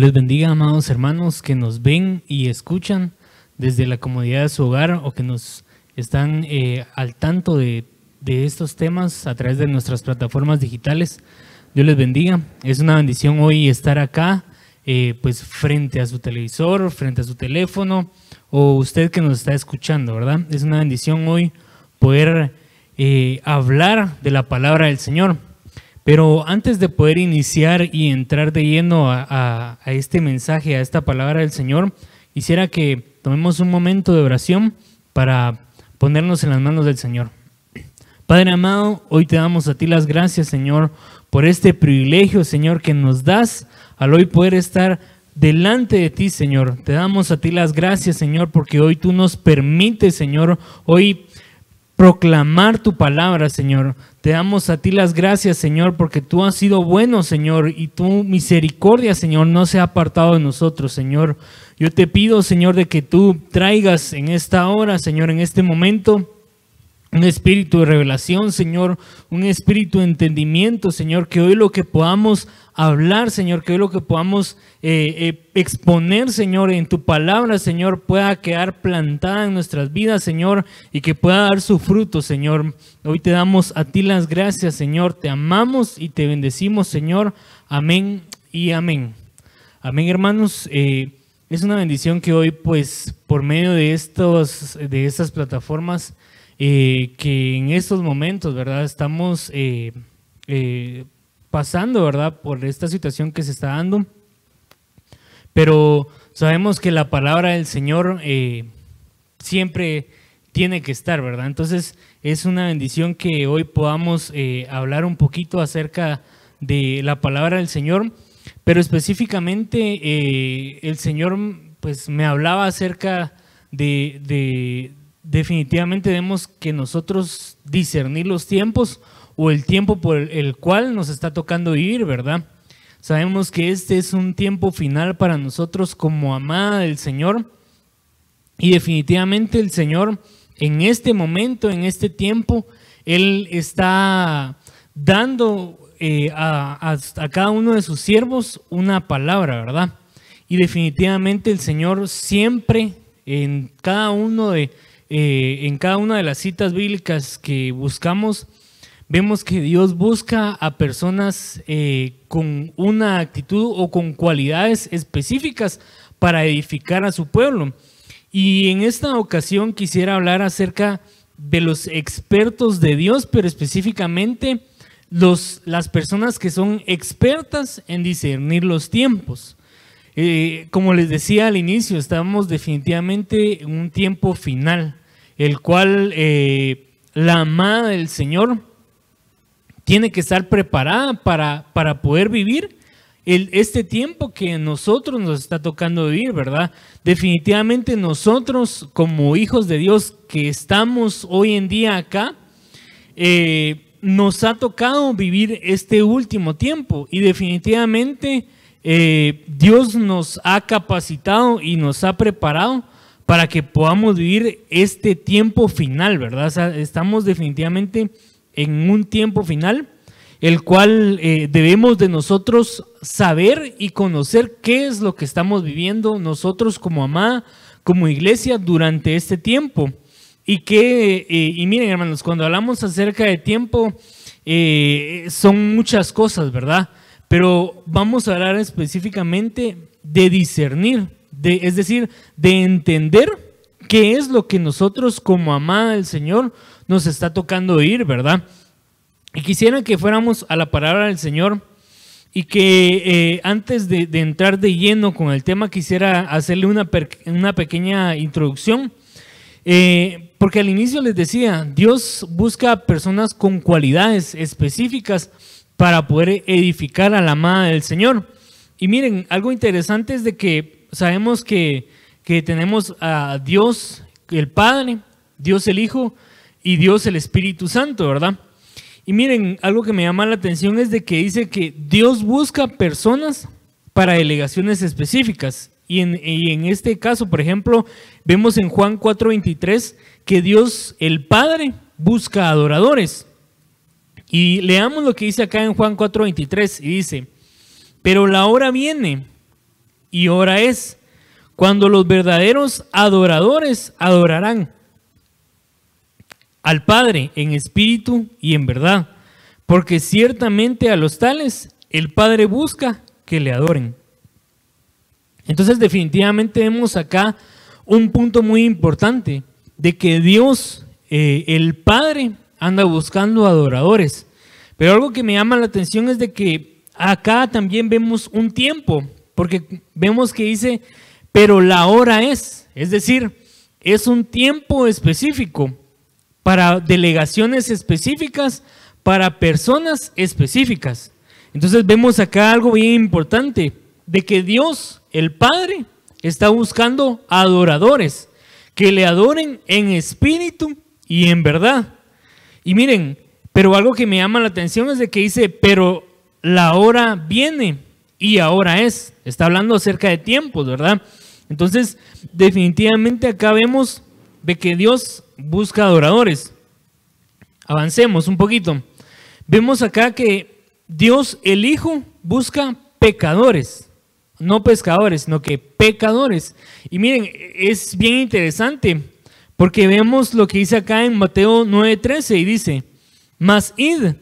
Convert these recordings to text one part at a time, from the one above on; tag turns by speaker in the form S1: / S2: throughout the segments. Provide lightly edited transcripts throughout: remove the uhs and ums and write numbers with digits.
S1: les bendiga, amados hermanos que nos ven y escuchan desde la comodidad de su hogar o que nos están al tanto de estos temas a través de nuestras plataformas digitales. Dios les bendiga. Es una bendición hoy estar acá, pues frente a su televisor, frente a su teléfono, o usted que nos está escuchando, ¿verdad? Es una bendición hoy poder hablar de la palabra del Señor. Pero antes de poder iniciar y entrar de lleno a este mensaje, a esta palabra del Señor, quisiera que tomemos un momento de oración para ponernos en las manos del Señor. Padre amado, hoy te damos a ti las gracias, Señor, por este privilegio, Señor, que nos das al hoy poder estar delante de ti, Señor. Te damos a ti las gracias, Señor, porque hoy tú nos permites, Señor, hoy proclamar tu palabra, Señor. Te damos a ti las gracias, Señor, porque tú has sido bueno, Señor, y tu misericordia, Señor, no se ha apartado de nosotros, Señor. Yo te pido, Señor, de que tú traigas en esta hora, Señor, en este momento, un espíritu de revelación, Señor, un espíritu de entendimiento, Señor, que hoy lo que podamos hablar, Señor, que hoy lo que podamos exponer, Señor, en tu palabra, Señor, pueda quedar plantada en nuestras vidas, Señor, y que pueda dar su fruto, Señor. Hoy te damos a ti las gracias, Señor, te amamos y te bendecimos, Señor. Amén y amén. Amén, hermanos. Es una bendición que hoy, pues, por medio de estas plataformas, que en estos momentos, ¿verdad? Estamos pasando, ¿verdad? Por esta situación que se está dando, pero sabemos que la palabra del Señor siempre tiene que estar, ¿verdad? Entonces es una bendición que hoy podamos hablar un poquito acerca de la palabra del Señor, pero específicamente el Señor pues me hablaba acerca de definitivamente tenemos que nosotros discernir los tiempos o el tiempo por el cual nos está tocando vivir, ¿verdad? Sabemos que este es un tiempo final para nosotros como amada del Señor, y definitivamente el Señor en este momento, en este tiempo, Él está dando a cada uno de sus siervos una palabra, ¿verdad? Y definitivamente el Señor siempre en cada una de las citas bíblicas que buscamos, vemos que Dios busca a personas con una actitud o con cualidades específicas para edificar a su pueblo. Y en esta ocasión quisiera hablar acerca de los expertos de Dios, pero específicamente las personas que son expertas en discernir los tiempos. Como les decía al inicio, estamos definitivamente en un tiempo final, el cual la amada del Señor tiene que estar preparada para poder vivir este tiempo que nosotros nos está tocando vivir, ¿verdad? Definitivamente nosotros como hijos de Dios que estamos hoy en día acá, nos ha tocado vivir este último tiempo, y definitivamente Dios nos ha capacitado y nos ha preparado para que podamos vivir este tiempo final, ¿verdad? O sea, estamos definitivamente en un tiempo final, el cual debemos de nosotros saber y conocer qué es lo que estamos viviendo nosotros como amada, como iglesia durante este tiempo. Y miren, hermanos, cuando hablamos acerca de tiempo, son muchas cosas, ¿verdad? Pero vamos a hablar específicamente de discernir, es decir, de entender qué es lo que nosotros como amada del Señor nos está tocando oír, ¿verdad? Y quisiera que fuéramos a la palabra del Señor y que antes de entrar de lleno con el tema quisiera hacerle una pequeña introducción, porque al inicio les decía, Dios busca personas con cualidades específicas para poder edificar a la amada del Señor. Y miren, algo interesante es de que sabemos que tenemos a Dios el Padre, Dios el Hijo y Dios el Espíritu Santo, ¿verdad? Y miren, algo que me llama la atención es de que dice que Dios busca personas para delegaciones específicas. Y en este caso, por ejemplo, vemos en Juan 4:23 que Dios el Padre busca adoradores. Y leamos lo que dice acá en Juan 4:23 y dice: pero la hora viene y hora es, cuando los verdaderos adoradores adorarán al Padre en espíritu y en verdad, porque ciertamente a los tales el Padre busca que le adoren. Entonces definitivamente vemos acá un punto muy importante de que Dios, el Padre, anda buscando adoradores. Pero algo que me llama la atención es de que acá también vemos un tiempo, porque vemos que dice, pero la hora es decir, es un tiempo específico para delegaciones específicas, para personas específicas. Entonces vemos acá algo bien importante, de que Dios, el Padre, está buscando adoradores, que le adoren en espíritu y en verdad. Y miren, pero algo que me llama la atención es de que dice, pero la hora viene y ahora es. Está hablando acerca de tiempos, ¿verdad? Entonces, definitivamente acá vemos de que Dios busca adoradores. Avancemos un poquito. Vemos acá que Dios, el Hijo, busca pecadores. No pescadores, sino que pecadores. Y miren, es bien interesante porque vemos lo que dice acá en Mateo 9:13 y dice, mas id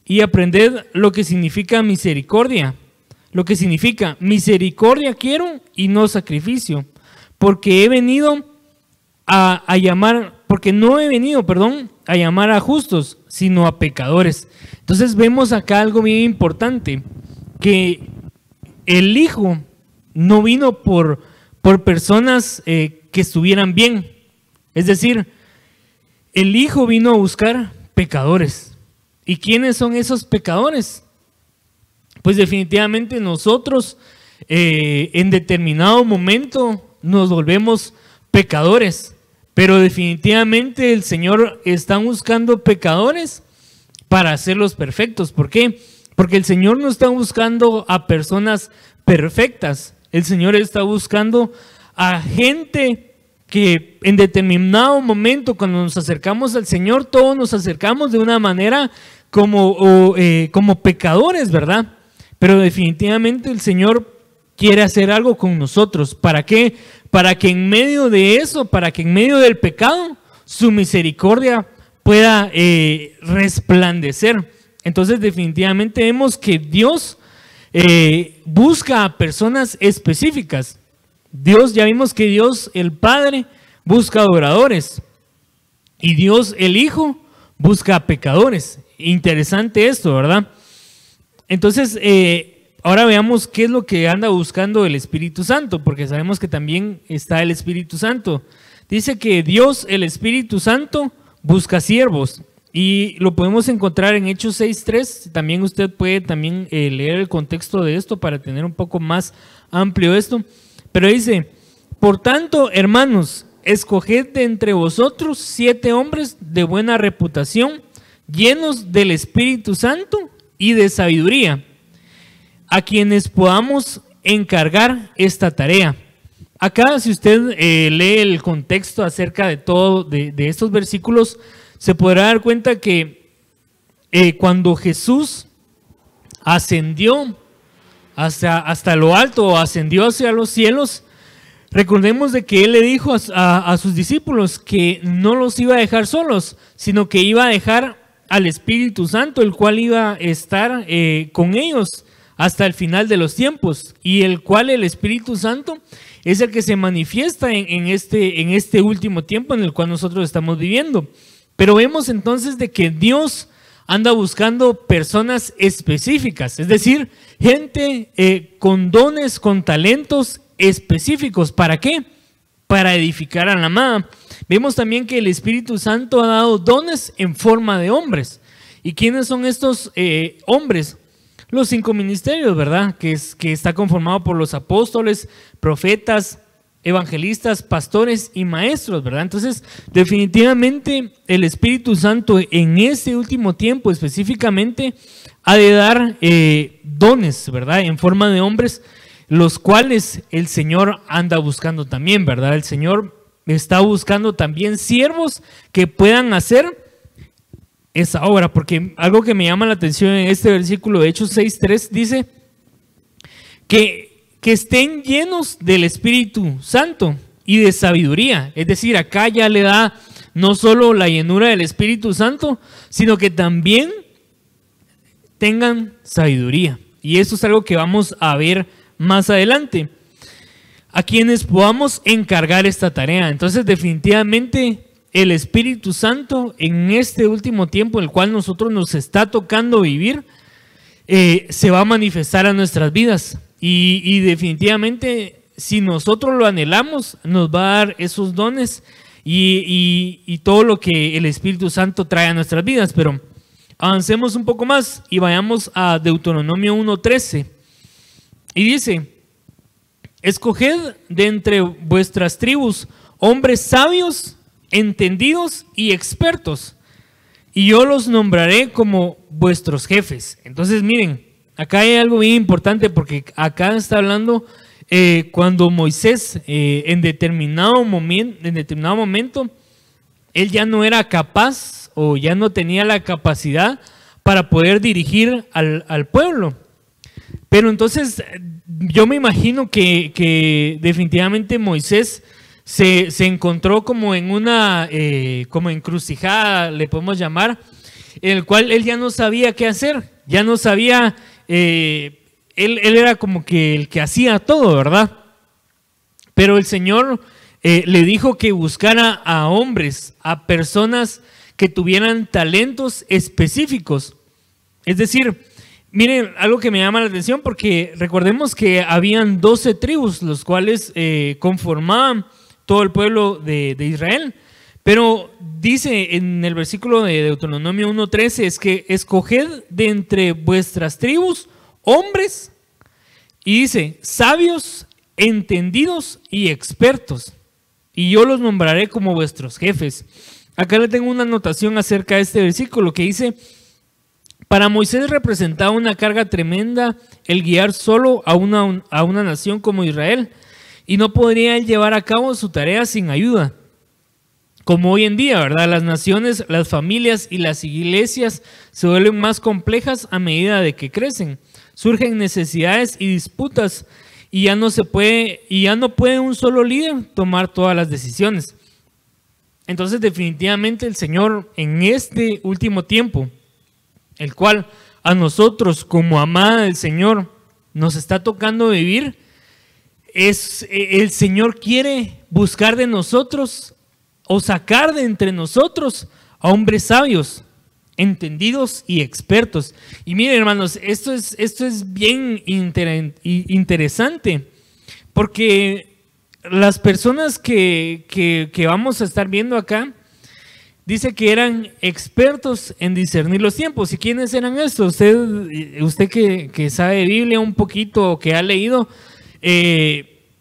S1: y aprended lo que significa misericordia. Lo que significa misericordia quiero y no sacrificio, porque he venido a llamar, porque no he venido, a llamar a justos, sino a pecadores. Entonces vemos acá algo bien importante, que el Hijo no vino por personas que estuvieran bien. Es decir, el Hijo vino a buscar pecadores. ¿Y quiénes son esos pecadores? Pues definitivamente nosotros en determinado momento nos volvemos pecadores. Pero definitivamente el Señor está buscando pecadores para hacerlos perfectos. ¿Por qué? Porque el Señor no está buscando a personas perfectas. El Señor está buscando a gente que en determinado momento, cuando nos acercamos al Señor, todos nos acercamos de una manera como pecadores, ¿verdad? Pero definitivamente el Señor quiere hacer algo con nosotros. ¿Para qué? Para que en medio de eso, para que en medio del pecado, su misericordia pueda resplandecer. Entonces definitivamente vemos que Dios busca a personas específicas. Dios, ya vimos que Dios el Padre busca adoradores y Dios el Hijo busca a pecadores. Interesante esto, ¿verdad? Entonces, ahora veamos qué es lo que anda buscando el Espíritu Santo, porque sabemos que también está el Espíritu Santo. Dice que Dios, el Espíritu Santo, busca siervos. Y lo podemos encontrar en Hechos 6:3. También usted puede también leer el contexto de esto para tener un poco más amplio esto. Pero dice, por tanto, hermanos, escoged de entre vosotros 7 hombres de buena reputación, llenos del Espíritu Santo y de sabiduría, a quienes podamos encargar esta tarea. Acá, si usted lee el contexto acerca de todo, de estos versículos, se podrá dar cuenta que cuando Jesús ascendió hasta lo alto, o ascendió hacia los cielos, recordemos de que Él le dijo a sus discípulos que no los iba a dejar solos, sino que iba a dejar al Espíritu Santo, el cual iba a estar con ellos hasta el final de los tiempos, y el cual el Espíritu Santo es el que se manifiesta en este último tiempo en el cual nosotros estamos viviendo. Pero vemos entonces de que Dios anda buscando personas específicas, es decir, gente con dones, con talentos específicos. ¿Para qué? Para edificar a la amada. Vemos también que el Espíritu Santo ha dado dones en forma de hombres. ¿Y quiénes son estos hombres? Los 5 ministerios, ¿verdad? Que está conformado por los apóstoles, profetas, evangelistas, pastores y maestros, ¿verdad? Entonces, definitivamente el Espíritu Santo en este último tiempo específicamente ha de dar dones, ¿verdad? En forma de hombres, los cuales el Señor anda buscando también, ¿verdad? El Señor está buscando también siervos que puedan hacer esa obra, porque algo que me llama la atención en este versículo de Hechos 6:3 dice que que estén llenos del Espíritu Santo y de sabiduría. Es decir, acá ya le da no solo la llenura del Espíritu Santo, sino que también tengan sabiduría. Y eso es algo que vamos a ver más adelante, a quienes podamos encargar esta tarea. Entonces, definitivamente, el Espíritu Santo en este último tiempo, el cual nosotros nos está tocando vivir, se va a manifestar a nuestras vidas. Y definitivamente, si nosotros lo anhelamos, nos va a dar esos dones y todo lo que el Espíritu Santo trae a nuestras vidas. Pero avancemos un poco más y vayamos a Deuteronomio 1:13. Y dice: escoged de entre vuestras tribus hombres sabios, entendidos y expertos, y yo los nombraré como vuestros jefes. Entonces, miren, acá hay algo bien importante, porque acá está hablando cuando Moisés en determinado momento, él ya no era capaz o ya no tenía la capacidad para poder dirigir al pueblo. Pero entonces yo me imagino que definitivamente Moisés se encontró como en una como encrucijada, le podemos llamar, en el cual él ya no sabía qué hacer, ya no sabía, él era como que el que hacía todo, ¿verdad? Pero el Señor le dijo que buscara a hombres, a personas que tuvieran talentos específicos. Es decir, miren, algo que me llama la atención, porque recordemos que habían 12 tribus, los cuales conformaban todo el pueblo de Israel. Pero dice en el versículo de Deuteronomio 1:13, es que escoged de entre vuestras tribus hombres, y dice, sabios, entendidos y expertos, y yo los nombraré como vuestros jefes. Acá le tengo una anotación acerca de este versículo que dice: para Moisés representaba una carga tremenda el guiar solo a una nación como Israel, y no podría él llevar a cabo su tarea sin ayuda. Como hoy en día, ¿verdad? Las naciones, las familias y las iglesias se vuelven más complejas a medida de que crecen. Surgen necesidades y disputas, y ya no puede un solo líder tomar todas las decisiones. Entonces, definitivamente el Señor en este último tiempo, el cual a nosotros como amada del Señor nos está tocando vivir, el Señor quiere buscar de nosotros o sacar de entre nosotros a hombres sabios, entendidos y expertos. Y miren, hermanos, esto es bien interesante, porque las personas que vamos a estar viendo acá, dice que eran expertos en discernir los tiempos. ¿Y quiénes eran estos? Usted que sabe de Biblia un poquito, que ha leído,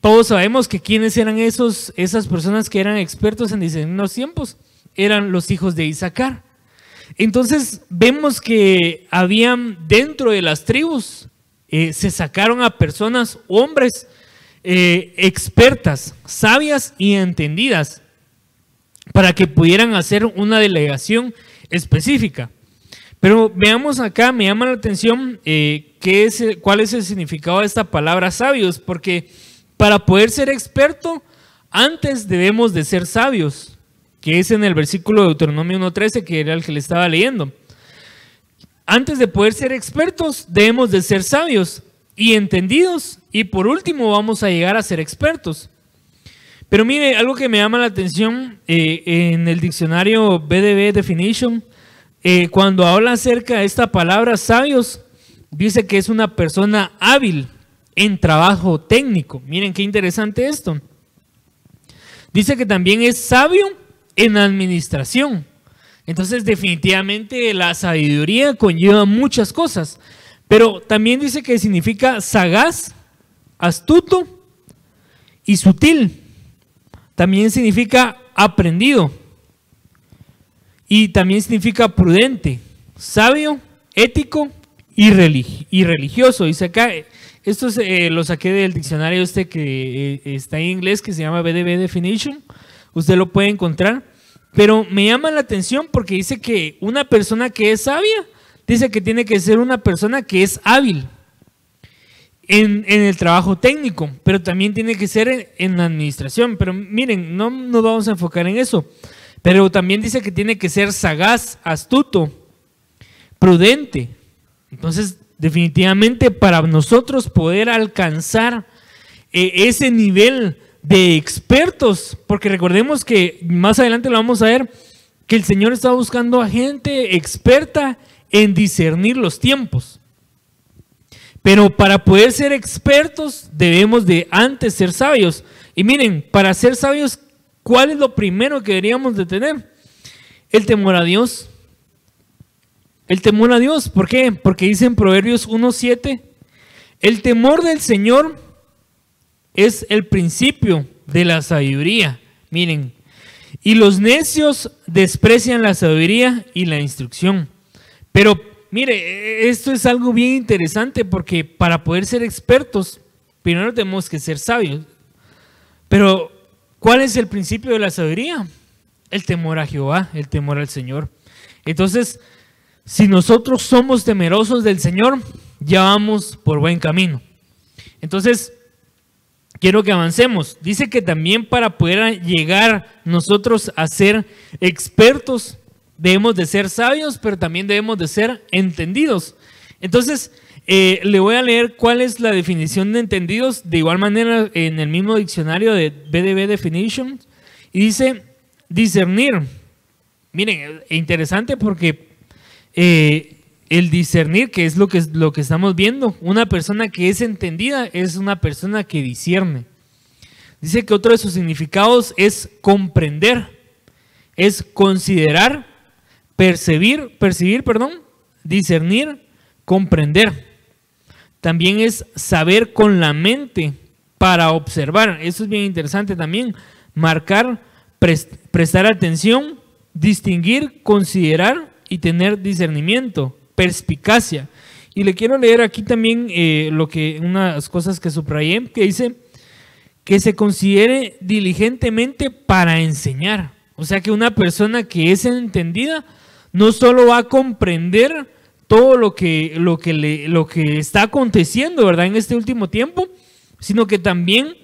S1: todos sabemos que quiénes eran esas personas que eran expertos en discernir los tiempos. Eran los hijos de Isaacar. Entonces vemos que habían dentro de las tribus, se sacaron a personas, hombres expertas, sabias y entendidas, para que pudieran hacer una delegación específica. Pero veamos acá, me llama la atención cuál es el significado de esta palabra sabios, porque para poder ser experto, antes debemos de ser sabios, que es en el versículo de Deuteronomio 1:13, que era el que le estaba leyendo. Antes de poder ser expertos, debemos de ser sabios y entendidos, y por último vamos a llegar a ser expertos. Pero mire, algo que me llama la atención en el diccionario BDB Definition, cuando habla acerca de esta palabra sabios, dice que es una persona hábil en trabajo técnico. Miren qué interesante esto. Dice que también es sabio en administración. Entonces, definitivamente la sabiduría conlleva muchas cosas, pero también dice que significa sagaz, astuto y sutil. También significa aprendido, y también significa prudente, sabio, ético y religioso. Dice acá, esto lo saqué del diccionario que está en inglés, que se llama BDB Definition. Usted lo puede encontrar, pero me llama la atención porque dice que una persona que es sabia, dice que tiene que ser una persona que es hábil. en el trabajo técnico, pero también tiene que ser en la administración. Pero miren, no nos vamos a enfocar en eso. Pero también dice que tiene que ser sagaz, astuto, prudente. Entonces, definitivamente para nosotros poder alcanzar ese nivel de expertos, porque recordemos que más adelante lo vamos a ver, que el Señor está buscando a gente experta en discernir los tiempos. Pero para poder ser expertos debemos de antes ser sabios. Y miren, para ser sabios, ¿cuál es lo primero que deberíamos de tener? El temor a Dios. El temor a Dios, ¿por qué? Porque dice en Proverbios 1:7, el temor del Señor es el principio de la sabiduría. Miren, y los necios desprecian la sabiduría y la instrucción. Pero mire, esto es algo bien interesante porque para poder ser expertos, primero tenemos que ser sabios. Pero, ¿cuál es el principio de la sabiduría? El temor a Jehová, el temor al Señor. Entonces, si nosotros somos temerosos del Señor, ya vamos por buen camino. Entonces, quiero que avancemos. Dice que también para poder llegar nosotros a ser expertos, debemos de ser sabios, pero también debemos de ser entendidos. Entonces, le voy a leer cuál es la definición de entendidos, de igual manera en el mismo diccionario de BDB Definition, y dice discernir. Miren, interesante porque el discernir, que es lo que estamos viendo, una persona que es entendida es una persona que discierne. Dice que otro de sus significados es comprender, es considerar, percibir, discernir, comprender. También es saber con la mente para observar. Eso es bien interesante también. Marcar, prestar atención, distinguir, considerar y tener discernimiento, perspicacia. Y le quiero leer aquí también unas cosas que subrayé, que dice que se considere diligentemente para enseñar. O sea que una persona que es entendida no solo va a comprender todo lo que está aconteciendo, ¿verdad?, en este último tiempo, sino que también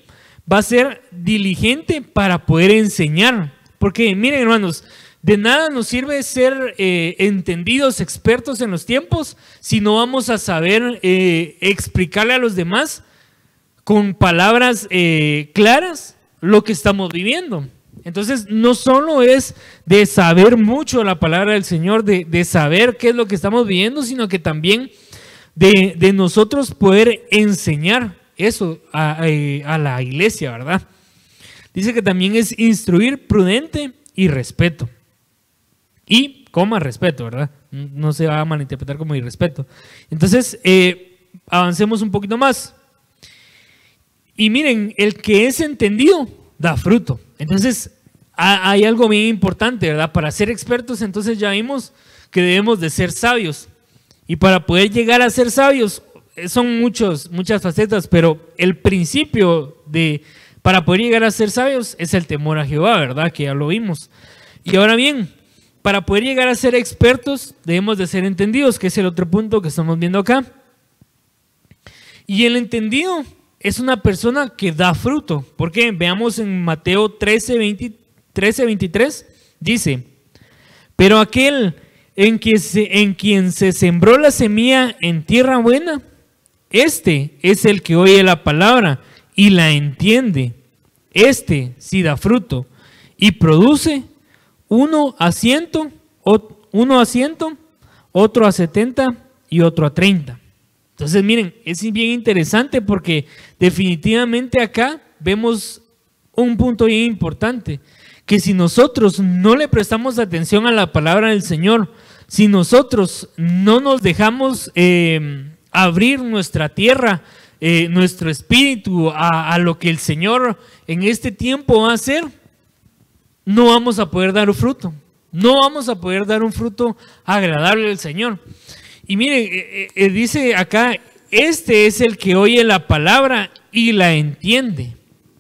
S1: va a ser diligente para poder enseñar. Porque miren, hermanos, de nada nos sirve ser entendidos, expertos en los tiempos, si no vamos a saber explicarle a los demás con palabras claras lo que estamos viviendo. Entonces, no solo es de saber mucho la palabra del Señor, de saber qué es lo que estamos viviendo, sino que también de nosotros poder enseñar eso a la iglesia, ¿verdad? Dice que también es instruir, prudente y respeto. Y respeto, ¿verdad? No se va a malinterpretar como irrespeto. Entonces, avancemos un poquito más. Y miren, el que es entendido da fruto. Entonces, hay algo bien importante, ¿verdad? Para ser expertos, entonces ya vimos que debemos de ser sabios. Y para poder llegar a ser sabios, son muchas facetas, pero el principio para poder llegar a ser sabios es el temor a Jehová, ¿verdad? Que ya lo vimos. Y ahora bien, para poder llegar a ser expertos, debemos de ser entendidos, que es el otro punto que estamos viendo acá. Y el entendido es una persona que da fruto. ¿Por qué? Veamos en Mateo 13:23, dice: pero aquel en quien se sembró la semilla en tierra buena, este es el que oye la palabra y la entiende. Este sí da fruto y produce uno a 100, otro a 70 y otro a 30. Entonces miren, es bien interesante porque definitivamente acá vemos un punto bien importante, que si nosotros no le prestamos atención a la palabra del Señor, si nosotros no nos dejamos abrir nuestra tierra, nuestro espíritu a lo que el Señor en este tiempo va a hacer, no vamos a poder dar un fruto. No vamos a poder dar un fruto agradable al Señor. Y mire, dice acá, este es el que oye la palabra y la entiende.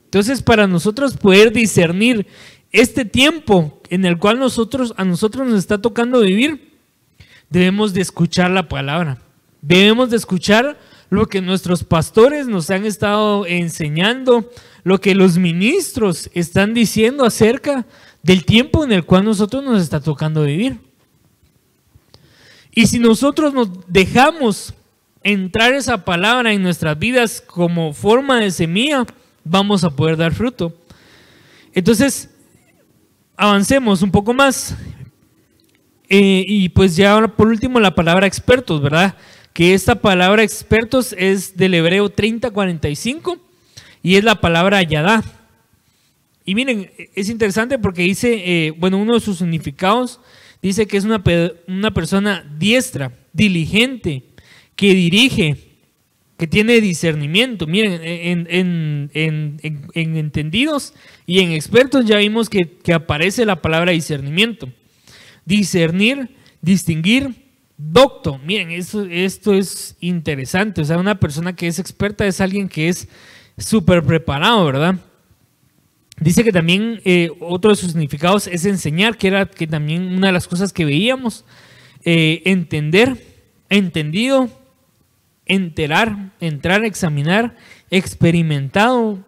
S1: Entonces, para nosotros poder discernir este tiempo en el cual a nosotros nos está tocando vivir, debemos de escuchar la palabra. Debemos de escuchar lo que nuestros pastores nos han estado enseñando, lo que los ministros están diciendo acerca del tiempo en el cual nosotros nos está tocando vivir. Y si nosotros nos dejamos entrar esa palabra en nuestras vidas como forma de semilla, vamos a poder dar fruto. Entonces, avancemos un poco más. Y pues ya ahora por último la palabra expertos, ¿verdad? Que esta palabra expertos es del hebreo 30:45 y es la palabra yadá. Y miren, es interesante porque dice, uno de sus significados dice que es una persona diestra, diligente, que dirige, que tiene discernimiento. Miren, en entendidos y en expertos ya vimos que aparece la palabra discernimiento. Discernir, distinguir, docto. Miren, esto es interesante. O sea, una persona que es experta es alguien que es súper preparado, ¿verdad? Dice que también otro de sus significados es enseñar, que también una de las cosas que veíamos. Entender, entendido, enterar, entrar, examinar, experimentado,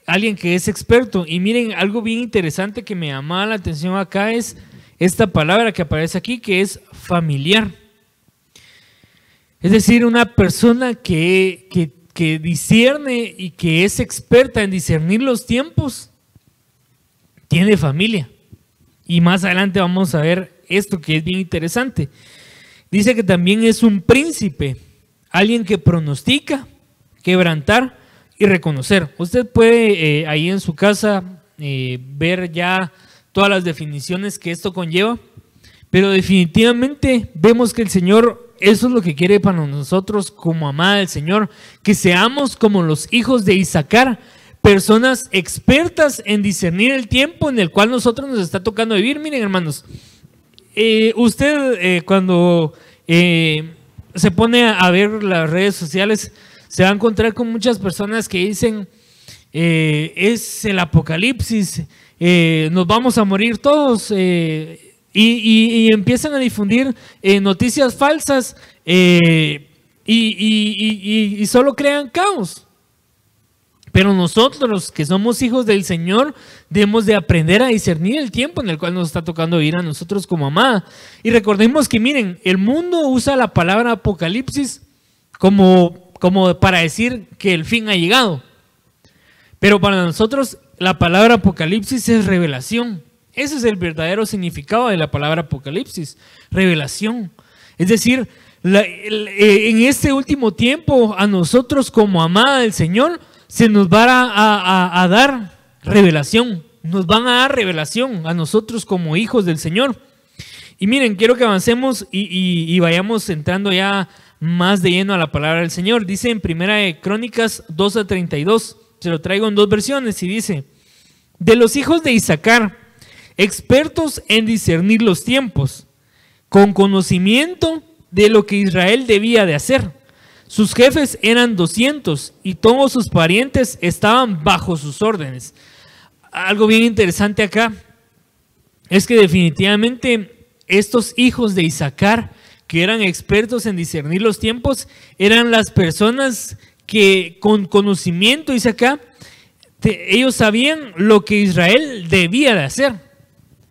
S1: alguien que es experto. Y miren, algo bien interesante que me llamaba la atención acá es esta palabra que aparece aquí, que es familiar. Es decir, una persona que discierne y que es experta en discernir los tiempos, tiene familia. Y más adelante vamos a ver esto que es bien interesante. Dice que también es un príncipe, alguien que pronostica, quebrantar y reconocer. Usted puede ahí en su casa ver ya todas las definiciones que esto conlleva, pero definitivamente vemos que el Señor, eso es lo que quiere para nosotros como amada del Señor, que seamos como los hijos de Isaacar, personas expertas en discernir el tiempo en el cual nosotros nos está tocando vivir. Miren, hermanos, usted cuando se pone a ver las redes sociales, se va a encontrar con muchas personas que dicen, es el apocalipsis, nos vamos a morir todos, y empiezan a difundir noticias falsas y solo crean caos. Pero nosotros que somos hijos del Señor debemos de aprender a discernir el tiempo en el cual nos está tocando vivir a nosotros como amada. Y recordemos que miren, el mundo usa la palabra apocalipsis como para decir que el fin ha llegado. Pero para nosotros la palabra apocalipsis es revelación. Ese es el verdadero significado de la palabra apocalipsis, revelación. Es decir, en este último tiempo a nosotros como amada del Señor se nos va a dar revelación, nos van a dar revelación a nosotros como hijos del Señor. Y miren, quiero que avancemos y vayamos entrando ya más de lleno a la palabra del Señor. Dice en Primera de Crónicas 12:32, se lo traigo en dos versiones y dice: de los hijos de Isaacar, expertos en discernir los tiempos, con conocimiento de lo que Israel debía de hacer. Sus jefes eran 200 y todos sus parientes estaban bajo sus órdenes. Algo bien interesante acá es que definitivamente estos hijos de Isaacar, que eran expertos en discernir los tiempos, eran las personas que con conocimiento, dice acá, ellos sabían lo que Israel debía de hacer.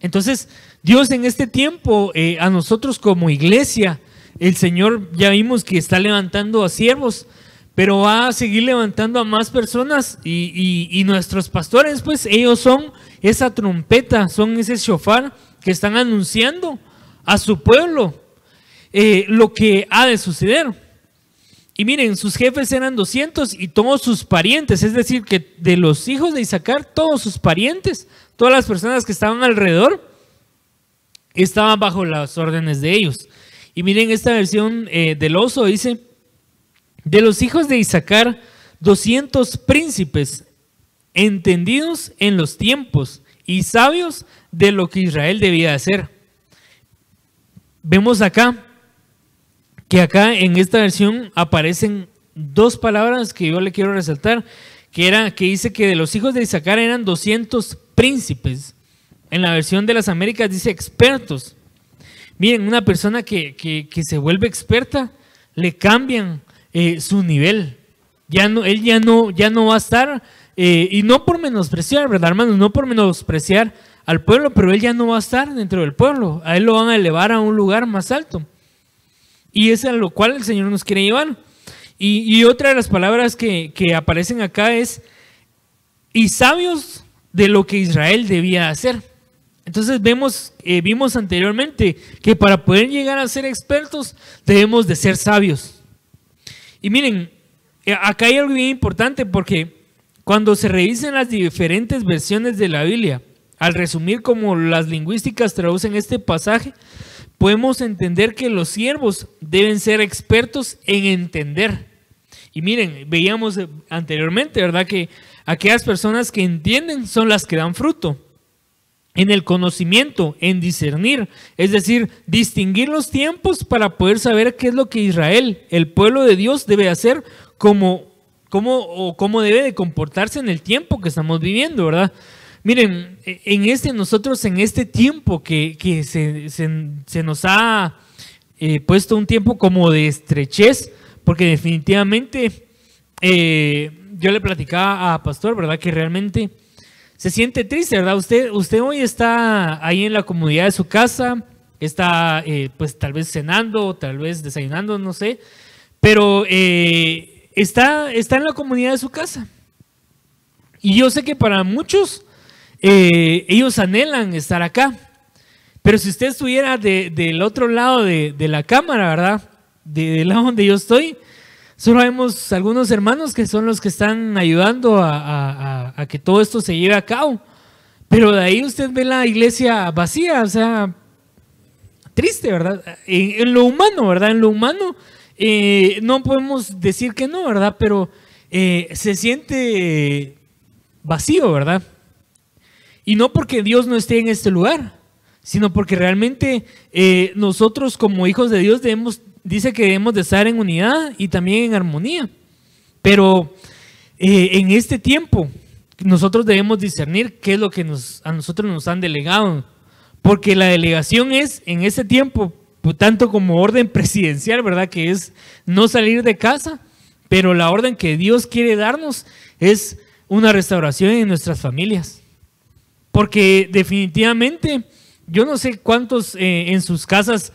S1: Entonces, Dios en este tiempo, a nosotros como iglesia, el Señor ya vimos que está levantando a siervos, pero va a seguir levantando a más personas y nuestros pastores, pues ellos son esa trompeta, son ese shofar que están anunciando a su pueblo lo que ha de suceder. Y miren, sus jefes eran 200 y todos sus parientes, es decir, que de los hijos de Isaacar, todos sus parientes, todas las personas que estaban alrededor, estaban bajo las órdenes de ellos. Y miren esta versión del Oso, dice: de los hijos de Isaacar, 200 príncipes, entendidos en los tiempos y sabios de lo que Israel debía hacer. Vemos acá que acá en esta versión aparecen dos palabras que yo le quiero resaltar, que dice que de los hijos de Isaacar eran 200 príncipes. En la versión de las Américas dice expertos. Miren, una persona que se vuelve experta, le cambian su nivel. Él ya no va a estar, y no por menospreciar, ¿verdad, hermanos? No por menospreciar al pueblo, pero él ya no va a estar dentro del pueblo. A él lo van a elevar a un lugar más alto. Y es a lo cual el Señor nos quiere llevar. Y otra de las palabras que aparecen acá es, y sabios de lo que Israel debía hacer. Entonces vimos anteriormente que para poder llegar a ser expertos debemos de ser sabios. Y miren, acá hay algo bien importante, porque cuando se revisen las diferentes versiones de la Biblia, al resumir como las lingüísticas traducen este pasaje, podemos entender que los siervos deben ser expertos en entender. Y miren, veíamos anteriormente, ¿verdad?, que aquellas personas que entienden son las que dan fruto. En el conocimiento, en discernir, es decir, distinguir los tiempos para poder saber qué es lo que Israel, el pueblo de Dios, debe hacer, cómo debe de comportarse en el tiempo que estamos viviendo, ¿verdad? Miren, nosotros en este tiempo que se nos ha puesto un tiempo como de estrechez, porque definitivamente yo le platicaba a Pastor, ¿verdad?, que realmente se siente triste, ¿verdad? Usted hoy está ahí en la comodidad de su casa, está pues tal vez cenando, tal vez desayunando, no sé, pero está en la comodidad de su casa. Y yo sé que para muchos ellos anhelan estar acá, pero si usted estuviera del otro lado de la cámara, ¿verdad?, del lado donde yo estoy, solo vemos algunos hermanos que son los que están ayudando a que todo esto se lleve a cabo. Pero de ahí usted ve la iglesia vacía, o sea, triste, ¿verdad? En lo humano, ¿verdad? En lo humano no podemos decir que no, ¿verdad? Pero se siente vacío, ¿verdad? Y no porque Dios no esté en este lugar, sino porque realmente nosotros como hijos de Dios dice que debemos de estar en unidad y también en armonía. Pero en este tiempo nosotros debemos discernir qué es lo que a nosotros nos han delegado. Porque la delegación es en este tiempo, tanto como orden presidencial, ¿verdad?, que es no salir de casa, pero la orden que Dios quiere darnos es una restauración en nuestras familias. Porque definitivamente, yo no sé cuántos en sus casas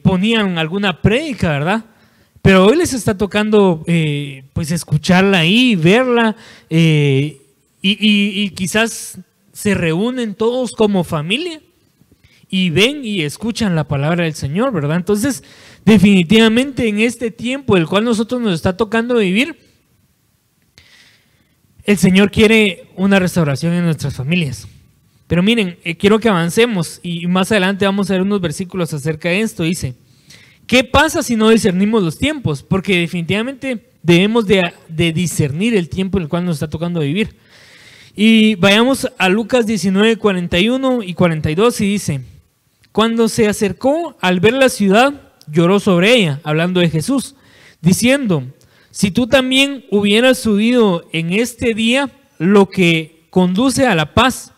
S1: ponían alguna prédica, ¿verdad? Pero hoy les está tocando pues escucharla ahí, verla, y quizás se reúnen todos como familia y ven y escuchan la palabra del Señor, ¿verdad? Entonces, definitivamente en este tiempo el cual nosotros nos está tocando vivir, el Señor quiere una restauración en nuestras familias. Pero miren, quiero que avancemos y más adelante vamos a ver unos versículos acerca de esto. Dice, ¿qué pasa si no discernimos los tiempos? Porque definitivamente debemos de discernir el tiempo en el cual nos está tocando vivir. Y vayamos a Lucas 19, 41 y 42 y dice, cuando se acercó al ver la ciudad, lloró sobre ella, hablando de Jesús, diciendo, si tú también hubieras subido en este día lo que conduce a la paz,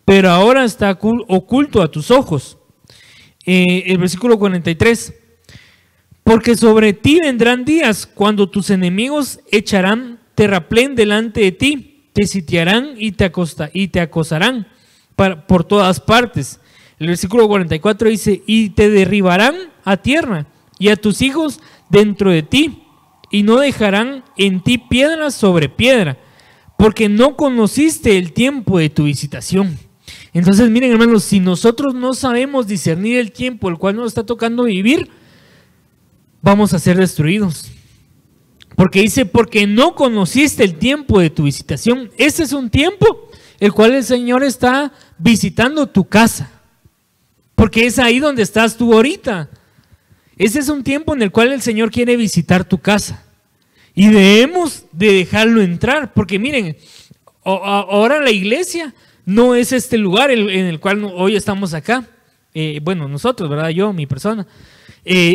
S1: pero ahora está oculto a tus ojos. El versículo 43, porque sobre ti vendrán días cuando tus enemigos echarán terraplén delante de ti, te sitiarán y te acosarán por todas partes. El versículo 44 dice, y te derribarán a tierra y a tus hijos dentro de ti, y no dejarán en ti piedra sobre piedra, porque no conociste el tiempo de tu visitación. Entonces miren, hermanos, si nosotros no sabemos discernir el tiempo el cual nos está tocando vivir, vamos a ser destruidos. Porque dice, porque no conociste el tiempo de tu visitación. Ese es un tiempo el cual el Señor está visitando tu casa, porque es ahí donde estás tú ahorita. Ese es un tiempo en el cual el Señor quiere visitar tu casa y debemos de dejarlo entrar, porque miren, ahora la iglesia no es este lugar en el cual hoy estamos acá. Bueno, nosotros, ¿verdad? Yo, mi persona.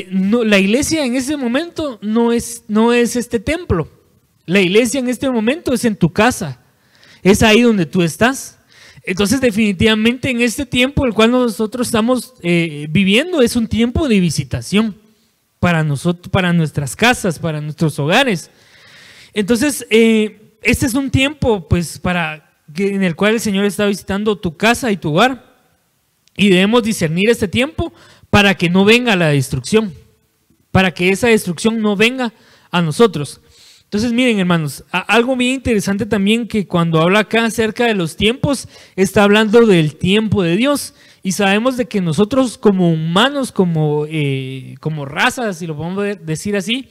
S1: No, la iglesia en ese momento no es este templo. La iglesia en este momento es en tu casa. Es ahí donde tú estás. Entonces definitivamente en este tiempo el cual nosotros estamos viviendo es un tiempo de visitación. para nosotros, para nuestras casas, para nuestros hogares. Entonces, este es un tiempo pues en el cual el Señor está visitando tu casa y tu hogar, y debemos discernir este tiempo para que no venga la destrucción, para que esa destrucción no venga a nosotros. Entonces, miren, hermanos, algo bien interesante también, que cuando habla acá acerca de los tiempos, está hablando del tiempo de Dios. Y sabemos de que nosotros como humanos, como razas, si lo podemos decir así,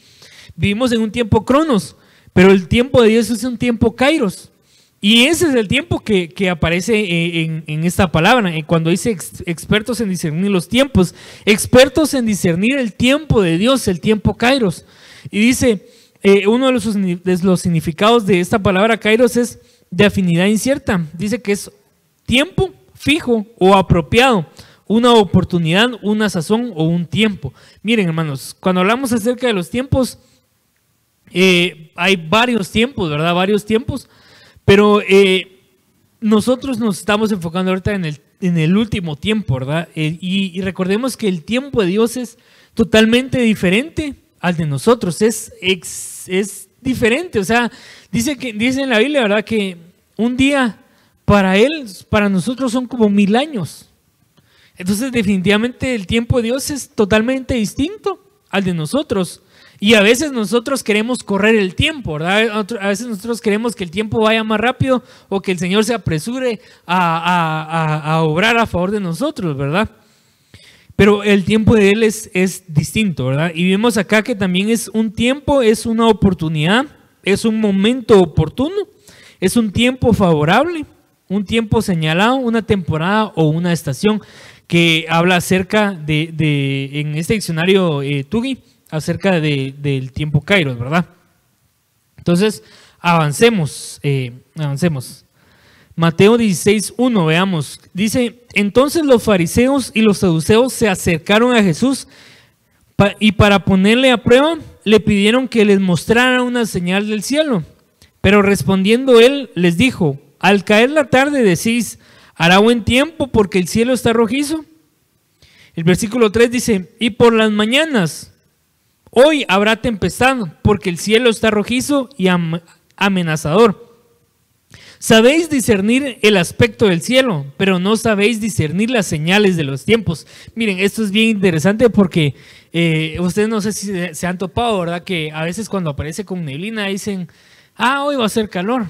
S1: vivimos en un tiempo cronos, pero el tiempo de Dios es un tiempo kairos. Y ese es el tiempo que aparece en esta palabra, cuando dice expertos en discernir los tiempos, expertos en discernir el tiempo de Dios, el tiempo kairos. Y dice, uno de los significados de esta palabra kairos es de afinidad incierta. Dice que es tiempo fijo o apropiado, una oportunidad, una sazón o un tiempo. Miren, hermanos, cuando hablamos acerca de los tiempos, hay varios tiempos, ¿verdad? Varios tiempos, pero nosotros nos estamos enfocando ahorita en el último tiempo, ¿verdad? Y recordemos que el tiempo de Dios es totalmente diferente al de nosotros, es diferente. O sea, dice en la Biblia, ¿verdad?, que un día para Él, para nosotros son como 1000 años. Entonces, definitivamente el tiempo de Dios es totalmente distinto al de nosotros. Y a veces nosotros queremos correr el tiempo, ¿verdad? A veces nosotros queremos que el tiempo vaya más rápido, o que el Señor se apresure a obrar a favor de nosotros, ¿verdad? Pero el tiempo de Él es distinto, ¿verdad? Y vemos acá que también es un tiempo, es una oportunidad, es un momento oportuno, es un tiempo favorable, un tiempo señalado, una temporada o una estación, que habla acerca en este diccionario Tugi, acerca del tiempo kairos, ¿verdad? Entonces, avancemos. Mateo 16:1, veamos. Dice, entonces los fariseos y los saduceos se acercaron a Jesús y para ponerle a prueba le pidieron que les mostrara una señal del cielo. Pero respondiendo él les dijo, al caer la tarde decís, hará buen tiempo porque el cielo está rojizo. El versículo 3 dice, y por las mañanas, hoy habrá tempestad porque el cielo está rojizo y amenazador. Sabéis discernir el aspecto del cielo, pero no sabéis discernir las señales de los tiempos. Miren, esto es bien interesante porque ustedes no sé si se han topado, ¿verdad? Que a veces cuando aparece con neblina dicen, hoy va a ser calor.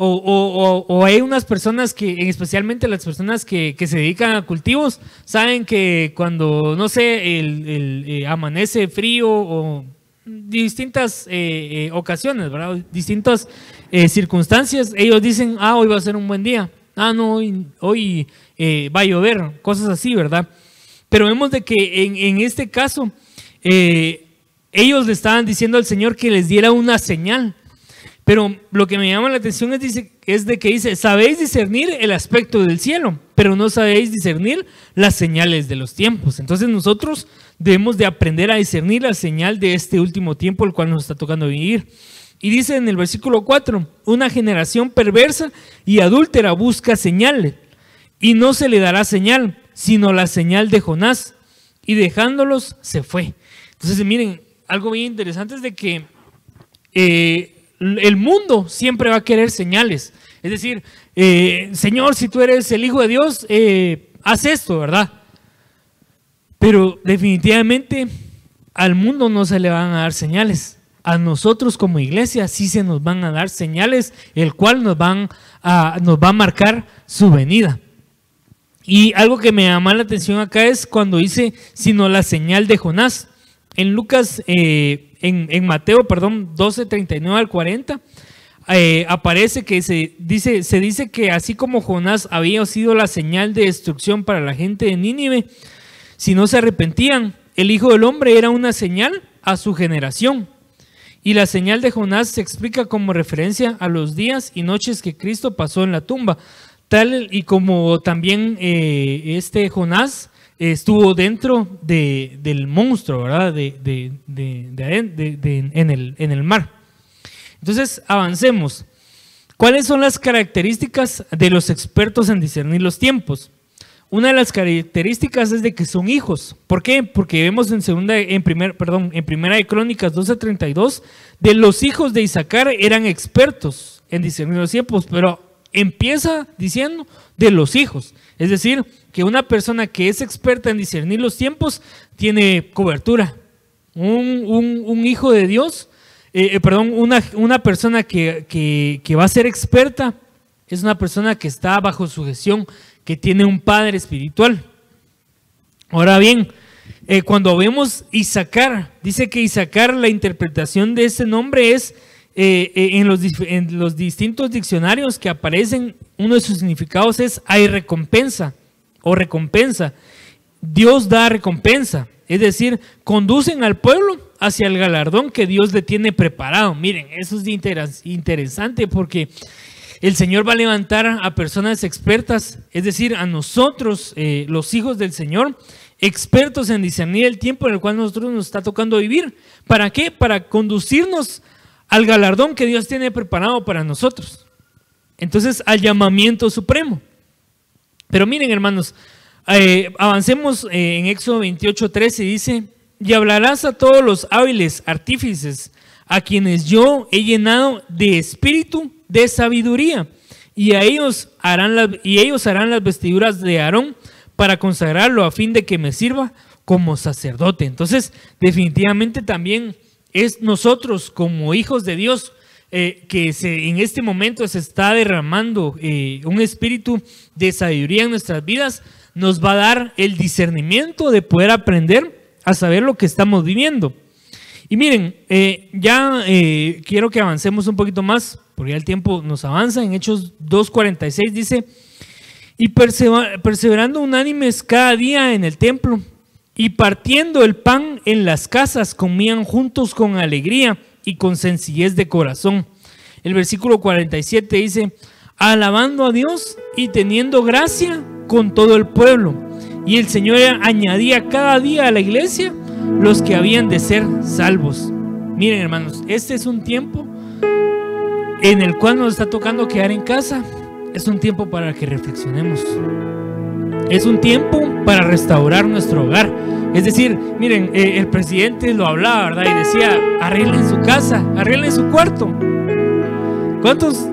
S1: O hay unas personas que, especialmente las personas que se dedican a cultivos, saben que cuando, no sé, amanece frío o distintas ocasiones, ¿verdad? Distintas circunstancias, ellos dicen, hoy va a ser un buen día, no, hoy va a llover, cosas así, ¿verdad? Pero vemos de que en este caso, ellos le estaban diciendo al Señor que les diera una señal. Pero lo que me llama la atención es de que dice, sabéis discernir el aspecto del cielo, pero no sabéis discernir las señales de los tiempos. Entonces nosotros debemos de aprender a discernir la señal de este último tiempo, el cual nos está tocando vivir. Y dice en el versículo 4, una generación perversa y adúltera busca señales, y no se le dará señal, sino la señal de Jonás, y dejándolos se fue. Entonces miren, algo bien interesante es de que el mundo siempre va a querer señales. Es decir, Señor, si tú eres el Hijo de Dios, haz esto, ¿verdad? Pero definitivamente al mundo no se le van a dar señales. A nosotros como iglesia sí se nos van a dar señales, el cual nos va a marcar su venida. Y algo que me llama la atención acá es cuando dice, sino la señal de Jonás. En Lucas, en Mateo, 12, 39 al 40, aparece que se dice que así como Jonás había sido la señal de destrucción para la gente de Nínive, si no se arrepentían, el Hijo del Hombre era una señal a su generación. Y la señal de Jonás se explica como referencia a los días y noches que Cristo pasó en la tumba, tal y como también Jonás estuvo dentro del monstruo, ¿verdad? En el mar. Entonces, avancemos. ¿Cuáles son las características de los expertos en discernir los tiempos? una de las características es de que son hijos. ¿Por qué? Porque vemos en Primera de Crónicas 12:32, de los hijos de Isaacar eran expertos en discernir los tiempos, pero empieza diciendo de los hijos. Es decir, que una persona que es experta en discernir los tiempos tiene cobertura. Un hijo de Dios, una persona que va a ser experta es una persona que está bajo sujeción, que tiene un padre espiritual. Ahora bien, cuando vemos Isaacar, dice que Isaacar, la interpretación de ese nombre es, en los distintos diccionarios que aparecen, uno de sus significados es hay recompensa o recompensa. Dios da recompensa, es decir, conducen al pueblo hacia el galardón que Dios le tiene preparado. Miren, eso es interesante porque el Señor va a levantar a personas expertas, es decir, a nosotros, los hijos del Señor, expertos en discernir el tiempo en el cual nosotros nos está tocando vivir. ¿Para qué? Para conducirnos al galardón que Dios tiene preparado para nosotros. Entonces, al llamamiento supremo. Pero miren, hermanos, avancemos en Éxodo 28:13, dice: y hablarás a todos los hábiles artífices, a quienes yo he llenado de espíritu de sabiduría, y ellos harán las vestiduras de Aarón para consagrarlo a fin de que me sirva como sacerdote. Entonces, definitivamente también es nosotros como hijos de Dios en este momento se está derramando un espíritu de sabiduría en nuestras vidas. Nos va a dar el discernimiento de poder aprender a saber lo que estamos viviendo. Y miren, quiero que avancemos un poquito más, porque ya el tiempo nos avanza. En Hechos 2:46 dice: y perseverando unánimes cada día en el templo, y partiendo el pan en las casas, comían juntos con alegría y con sencillez de corazón. El versículo 47 dice: alabando a Dios y teniendo gracia con todo el pueblo. Y el Señor añadía cada día a la iglesia los que habían de ser salvos. Miren, hermanos, este es un tiempo en el cual nos está tocando quedar en casa. Es un tiempo para que reflexionemos. Es un tiempo para restaurar nuestro hogar. Es decir, miren, el presidente lo hablaba, ¿verdad? Y decía: arreglen su casa, arreglen su cuarto. ¿Cuántos?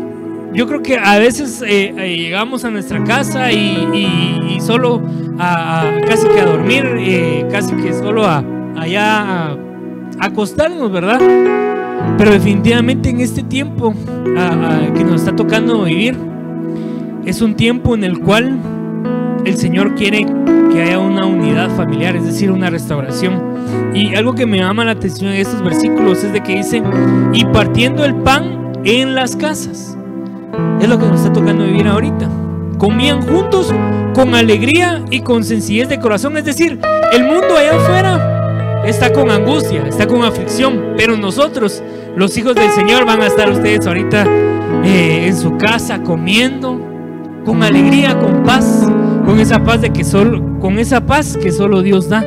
S1: Yo creo que a veces llegamos a nuestra casa y solo casi que a dormir, casi que solo a acostarnos, ¿verdad? Pero definitivamente en este tiempo que nos está tocando vivir, es un tiempo en el cual el Señor quiere que haya una unidad familiar, es decir, una restauración. Y algo que me llama la atención en estos versículos es de que dice: y partiendo el pan en las casas. Es lo que nos está tocando vivir ahorita. Comían juntos con alegría y con sencillez de corazón. Es decir, el mundo allá afuera está con angustia, está con aflicción, pero nosotros, los hijos del Señor, van a estar ustedes ahorita en su casa comiendo con alegría, con paz, con esa paz que solo Dios da.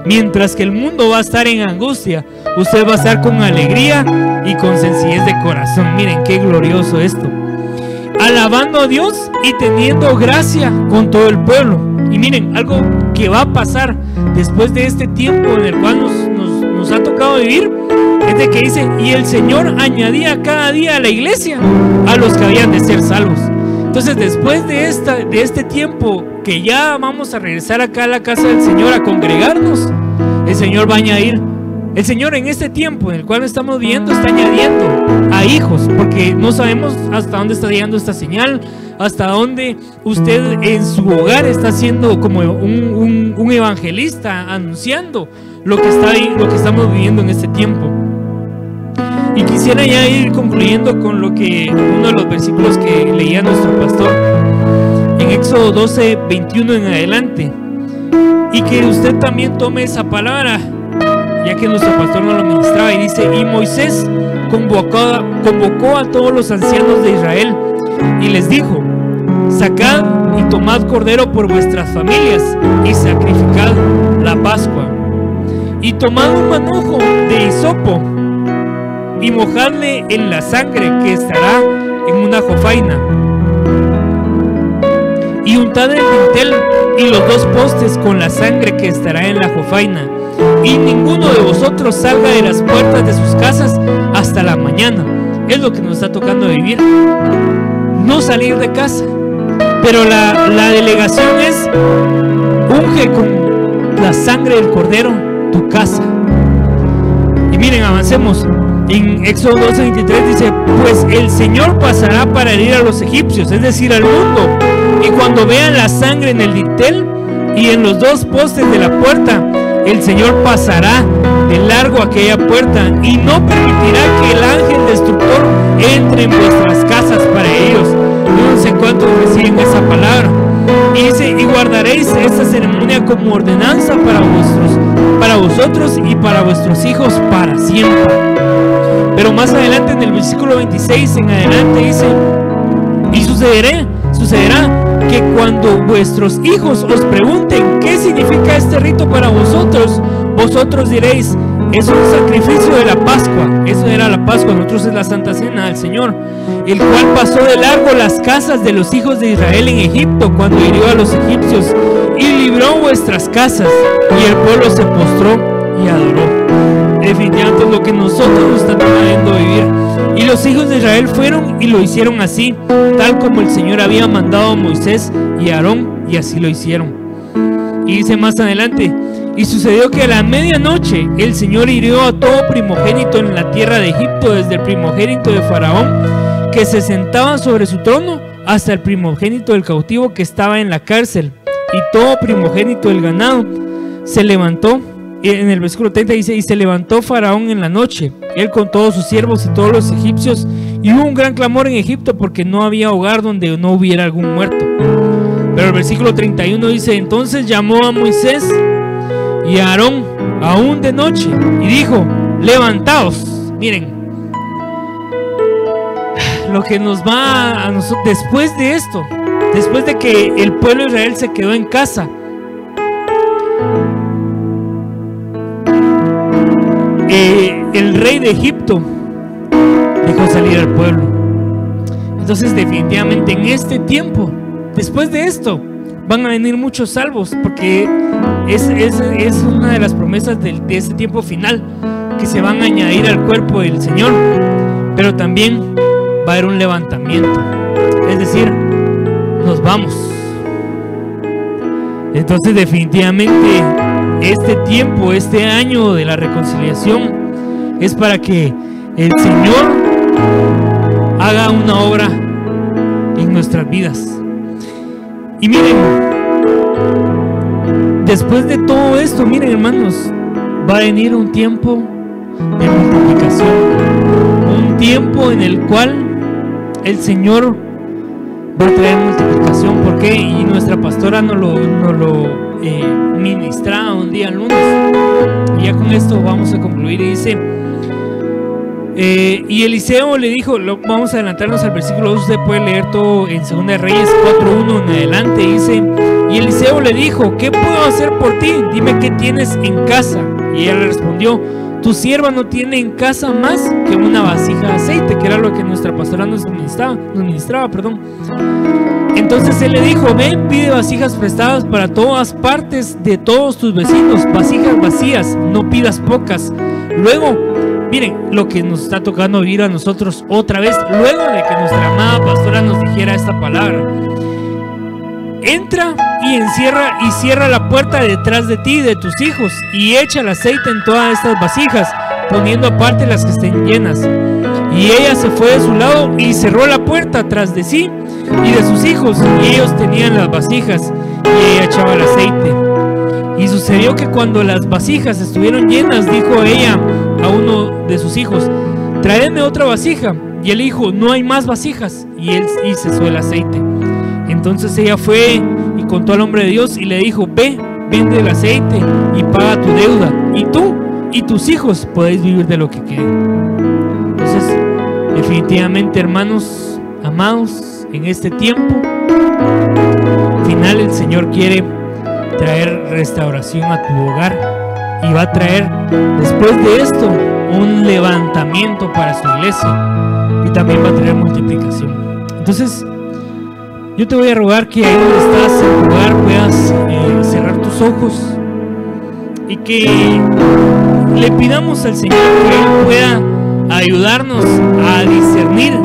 S1: Mientras que el mundo va a estar en angustia, usted va a estar con alegría y con sencillez de corazón. Miren qué glorioso esto. Alabando a Dios y teniendo gracia con todo el pueblo. Y miren, algo que va a pasar después de este tiempo en el cual nos ha tocado vivir, es de que dice: y el Señor añadía cada día a la iglesia a los que habían de ser salvos. Entonces, después de este tiempo que ya vamos a regresar acá a la casa del Señor a congregarnos, el Señor va a añadir. El Señor en este tiempo en el cual estamos viviendo está añadiendo a hijos, porque no sabemos hasta dónde está llegando esta señal, hasta dónde usted en su hogar está siendo como un evangelista anunciando lo que estamos viviendo en este tiempo. Y quisiera ya ir concluyendo con uno de los versículos que leía nuestro pastor en Éxodo 12:21 en adelante, y que usted también tome esa palabra, ya que nuestro pastor nos lo ministraba. Y dice: y Moisés convocó a todos los ancianos de Israel y les dijo: sacad y tomad cordero por vuestras familias y sacrificad la Pascua, y tomad un manojo de hisopo y mojadle en la sangre que estará en una jofaina, y untad el dintel y los 2 postes con la sangre que estará en la jofaina, y ninguno de vosotros salga de las puertas de sus casas hasta la mañana. Es lo que nos está tocando vivir, no salir de casa. Pero la delegación es: unge con la sangre del cordero tu casa. Y miren, avancemos. En Éxodo 12:23 dice: pues el Señor pasará para herir a los egipcios, es decir, al mundo, y cuando vean la sangre en el dintel y en los 2 postes de la puerta, el Señor pasará de largo aquella puerta y no permitirá que el ángel destructor entre en vuestras casas para ellos. Yo no sé cuántos reciben esa palabra. Y dice: y guardaréis esta ceremonia como ordenanza para vosotros y para vuestros hijos para siempre. Pero más adelante, en el versículo 26 en adelante, dice: y sucederá que cuando vuestros hijos os pregunten qué significa este rito para vosotros, vosotros diréis: es un sacrificio de la Pascua. Eso era la Pascua, nosotros es la Santa Cena del Señor, el cual pasó de largo las casas de los hijos de Israel en Egipto cuando hirió a los egipcios y libró vuestras casas. Y el pueblo se postró y adoró. Definitivamente es lo que nosotros nos estamos viendo vivir. Y los hijos de Israel fueron y lo hicieron así, tal como el Señor había mandado a Moisés y a Aarón, y así lo hicieron. Y dice más adelante: y sucedió que a la medianoche el Señor hirió a todo primogénito en la tierra de Egipto, desde el primogénito de Faraón que se sentaba sobre su trono hasta el primogénito del cautivo que estaba en la cárcel, y todo primogénito del ganado. Se levantó, en el versículo 30 dice: y se levantó Faraón en la noche, él con todos sus siervos y todos los egipcios, y hubo un gran clamor en Egipto porque no había hogar donde no hubiera algún muerto. Pero el versículo 31 dice: entonces llamó a Moisés y a Aarón aún de noche y dijo: levantaos. Miren lo que nos va a nosotros después de esto, después de que el pueblo de Israel se quedó en casa. El rey de Egipto dejó salir al pueblo. Entonces definitivamente en este tiempo, después de esto, van a venir muchos salvos, porque es una de las promesas de este tiempo final, que se van a añadir al cuerpo del Señor. Pero también va a haber un levantamiento, es decir, nos vamos. Entonces definitivamente este tiempo, este año de la reconciliación, es para que el Señor haga una obra en nuestras vidas. Y miren, después de todo esto, miren hermanos, va a venir un tiempo de multiplicación, un tiempo en el cual el Señor va a traer multiplicación. ¿Por qué? Y nuestra pastora nos lo ministraba un día lunes, y ya con esto vamos a concluir. Y dice: y Eliseo le dijo, vamos a adelantarnos al versículo 2, usted puede leer todo en 2 de Reyes 4:1 en adelante. Dice: y Eliseo le dijo: ¿qué puedo hacer por ti? Dime qué tienes en casa. Y ella le respondió: tu sierva no tiene en casa más que una vasija de aceite, que era lo que nuestra pastora nos ministraba. Entonces él le dijo: ven, pide vasijas prestadas para todas partes de todos tus vecinos, vasijas vacías, no pidas pocas. Luego, miren lo que nos está tocando vivir a nosotros otra vez, luego de que nuestra amada pastora nos dijera esta palabra: entra y cierra la puerta detrás de ti y de tus hijos, y echa el aceite en todas estas vasijas, poniendo aparte las que estén llenas. Y ella se fue de su lado y cerró la puerta tras de sí y de sus hijos, y ellos tenían las vasijas y ella echaba el aceite. Y sucedió que cuando las vasijas estuvieron llenas, dijo ella a uno de sus hijos: tráeme otra vasija. Y él dijo: no hay más vasijas. Y él cesó el aceite. Entonces ella fue y contó al hombre de Dios y le dijo: ve, vende el aceite y paga tu deuda, y tú y tus hijos podéis vivir de lo que quede. Entonces, definitivamente, hermanos amados, en este tiempo final el Señor quiere traer restauración a tu hogar, y va a traer después de esto un levantamiento para su iglesia, y también va a traer multiplicación. Entonces yo te voy a rogar que ahí donde estás en tu hogar puedas sus ojos y que le pidamos al Señor que Él pueda ayudarnos a discernir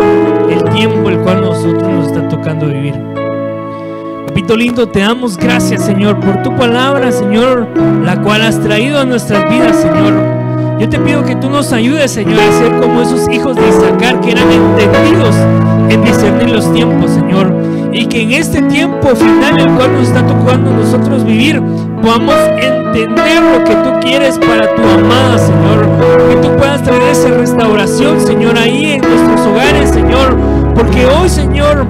S1: el tiempo el cual nosotros nos está tocando vivir. Papito lindo, te damos gracias, Señor, por tu palabra, Señor, la cual has traído a nuestras vidas, Señor. Yo te pido que tú nos ayudes, Señor, a ser como esos hijos de Isaacar que eran entendidos en discernir los tiempos, Señor, y que en este tiempo final, el cual nos está tocando a nosotros vivir, podamos entender lo que tú quieres para tu amada, Señor, que tú puedas traer esa restauración, Señor, ahí en nuestros hogares, Señor, porque hoy, Señor,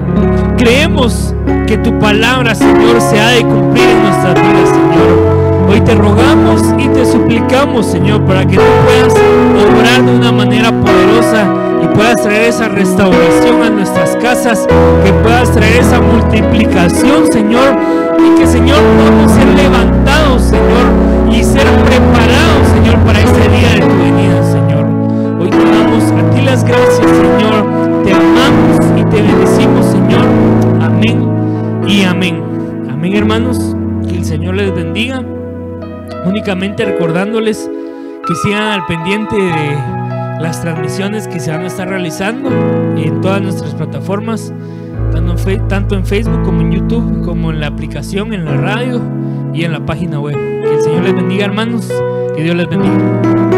S1: creemos que tu palabra, Señor, se ha de cumplir en nuestras vidas, Señor. Hoy te rogamos y te suplicamos, Señor, para que tú puedas obrar de una manera poderosa y puedas traer esa restauración a nuestras casas, que puedas traer esa multiplicación, Señor, y que, Señor, podamos ser levantados, Señor, y ser preparados, Señor, para este día de tu venida, Señor. Hoy te damos a ti las gracias, Señor, te amamos y te bendecimos, Señor. Amén y amén. Amén, hermanos, que el Señor les bendiga. Únicamente recordándoles que sigan al pendiente de las transmisiones que se van a estar realizando en todas nuestras plataformas, tanto en Facebook como en YouTube, como en la aplicación, en la radio y en la página web. Que el Señor les bendiga, hermanos, que Dios les bendiga.